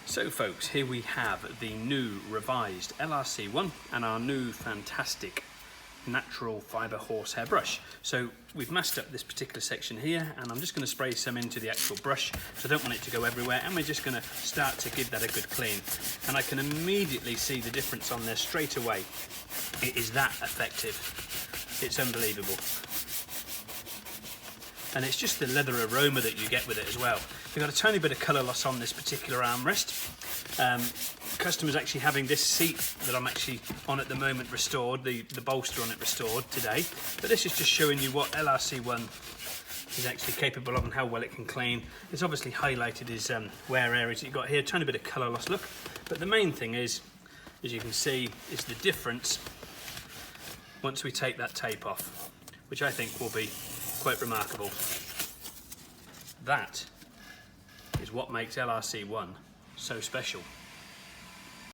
So folks, here we have the new revised LRC1 and our new fantastic natural fibre horsehair brush. So we've masked up this particular section here, and I'm just going to spray some into the actual brush, so I don't want it to go everywhere, and we're just going to start to give that a good clean. And I can immediately see the difference on there straight away. It is that effective. It's unbelievable. And it's just the leather aroma that you get with it as well. We've got a tiny bit of colour loss on this particular armrest. Customers actually having this seat that I'm actually on at the moment restored, the bolster on it restored today. But this is just showing you what LRC1 is actually capable of and how well it can clean. It's obviously highlighted his wear areas that you've got here, tiny bit of colour loss, look. But the main thing is, as you can see, is the difference once we take that tape off, which I think will be quite remarkable. That is what makes LRC1 so special.